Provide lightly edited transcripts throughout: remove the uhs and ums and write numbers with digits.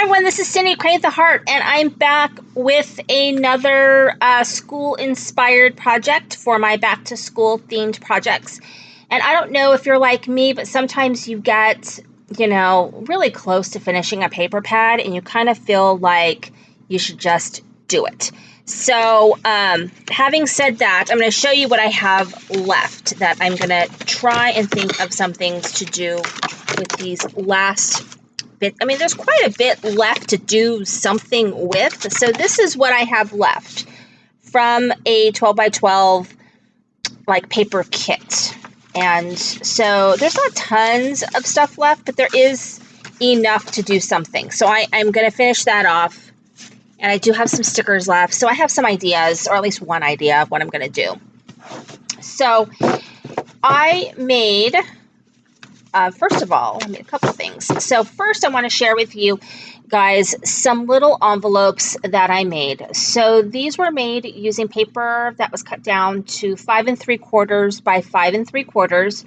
everyone, this is Cindy Crave the Heart, and I'm back with another school-inspired project for my back-to-school themed projects. And I don't know if you're like me, but sometimes you get, really close to finishing a paper pad, and you kind of feel like you should just do it. So having said that, I'm going to show you what I have left that I'm going to try and think of some things to do with these last bit. I mean, there's quite a bit left to do something with. So this is what I have left from a 12 by 12 like paper kit. And so there's not tons of stuff left, but there is enough to do something. So I'm going to finish that off. And I do have some stickers left. So I have some ideas, or at least one idea of what I'm going to do. So I made... first of all, I made a couple things. So first I want to share with you guys some little envelopes that I made. So these were made using paper that was cut down to 5 3/4 by 5 3/4.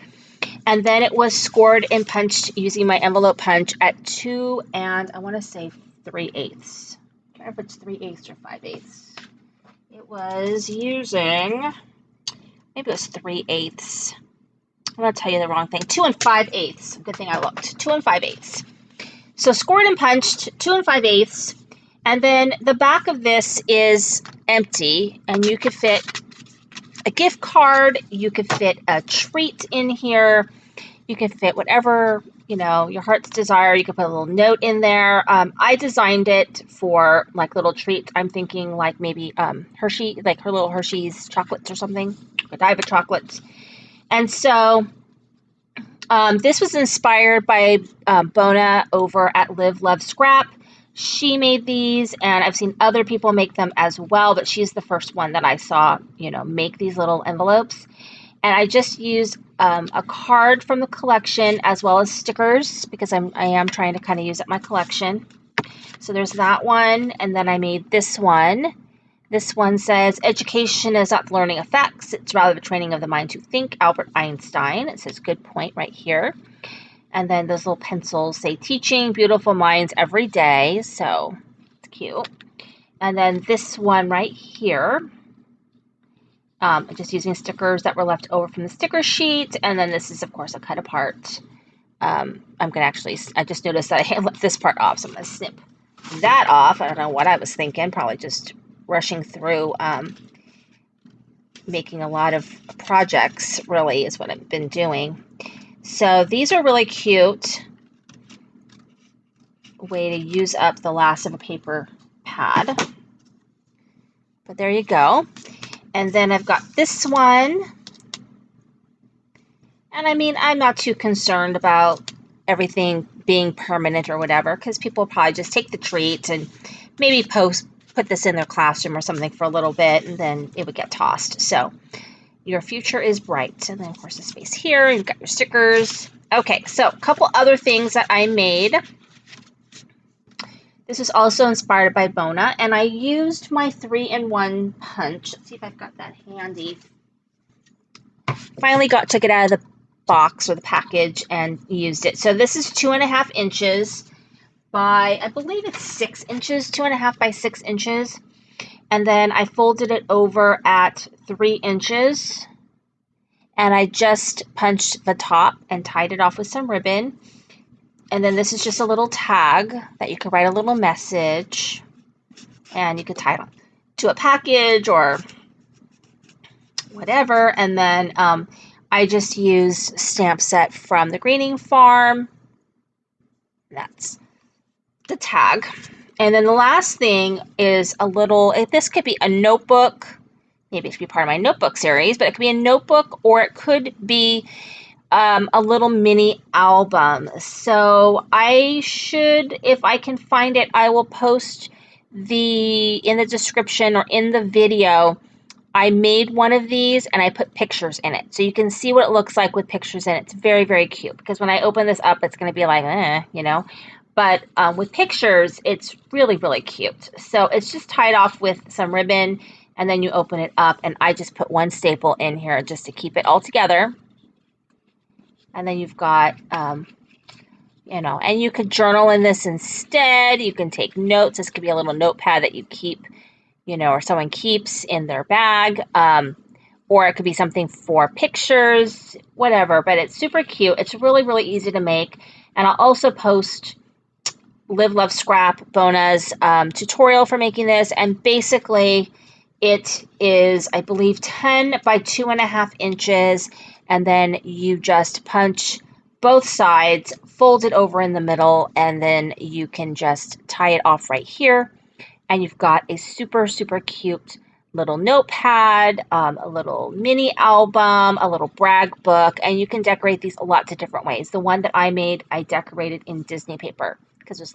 And then it was scored and punched using my envelope punch at 2 and I want to say 3/8. I don't know if it's 3/8 or 5/8. It was using, maybe it was 3/8. I'm going to tell you the wrong thing. 2 5/8. Good thing I looked. 2 5/8. So scored and punched, 2 5/8. And then the back of this is empty, and you could fit a gift card. You could fit a treat in here. You can fit whatever, your heart's desire. You could put a little note in there. I designed it for like little treats. I'm thinking like maybe Hershey, like her little Hershey's chocolates or something, Godiva chocolates. And so this was inspired by Bona over at Live, Love, Scrap. She made these, and I've seen other people make them as well, but she's the first one that I saw, make these little envelopes. And I just used a card from the collection as well as stickers because I am trying to kind of use up my collection. So there's that one, and then I made this one. This one says, education is not learning effects. It's rather the training of the mind to think. Albert Einstein. It says, good point right here. And then those little pencils say, teaching beautiful minds every day. So it's cute. And then this one right here, just using stickers that were left over from the sticker sheet. And then this is, of course, a cut apart. I'm going to actually, I just noticed that I left this part off. So I'm going to snip that off. I don't know what I was thinking. Probably just rushing through making a lot of projects really is what I've been doing. So these are really cute. Way to use up the last of a paper pad. But there you go. And then I've got this one. And I mean, I'm not too concerned about everything being permanent or whatever, because people probably just take the treat and maybe put this in their classroom or something for a little bit, and then it would get tossed. So your future is bright. And then, of course, the space here. You've got your stickers. Okay, so a couple other things that I made. This is also inspired by Bona, and I used my 3-in-1 punch. Let's see if I've got that handy. Finally took it out of the box or the package and used it. So this is 2.5 inches. By, I believe it's 6 inches, 2.5 by 6 inches. And then I folded it over at 3 inches. And I just punched the top and tied it off with some ribbon. And then this is just a little tag that you could write a little message. And you could tie it to a package or whatever. And then I just used stamp set from the Greening Farm. That's the tag. And then the last thing is a little, this could be a notebook, maybe it should be part of my notebook series, but it could be a notebook or it could be a little mini album. So I should, if I can find it, I will post in the description or in the video. I made one of these and I put pictures in it. So you can see what it looks like with pictures in it. It's very, very cute because when I open this up, it's going to be like, But with pictures, it's really, really cute. So it's just tied off with some ribbon, and then you open it up, and I just put one staple in here just to keep it all together. And then you've got, and you could journal in this instead. You can take notes. This could be a little notepad that you keep, or someone keeps in their bag. Or it could be something for pictures, whatever, but it's super cute. It's really, really easy to make. And I'll also post Live, Love, Scrap Bona's tutorial for making this. And basically it is, I believe, 10 by 2.5 inches. And then you just punch both sides, fold it over in the middle, and then you can just tie it off right here. And you've got a super, super cute little notepad, a little mini album, a little brag book, and you can decorate these lots of different ways. The one that I made, I decorated in Disney paper because there's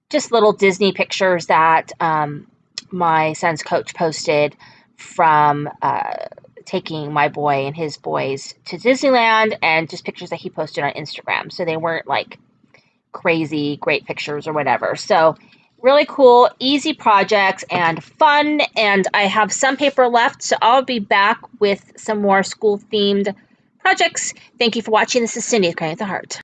just little Disney pictures that my son's coach posted from taking my boy and his boys to Disneyland, and just pictures that he posted on Instagram. So they weren't like crazy great pictures or whatever. So really cool, easy projects and fun. And I have some paper left, so I'll be back with some more school themed projects. Thank you for watching. This is Cindy with Cricut Heart.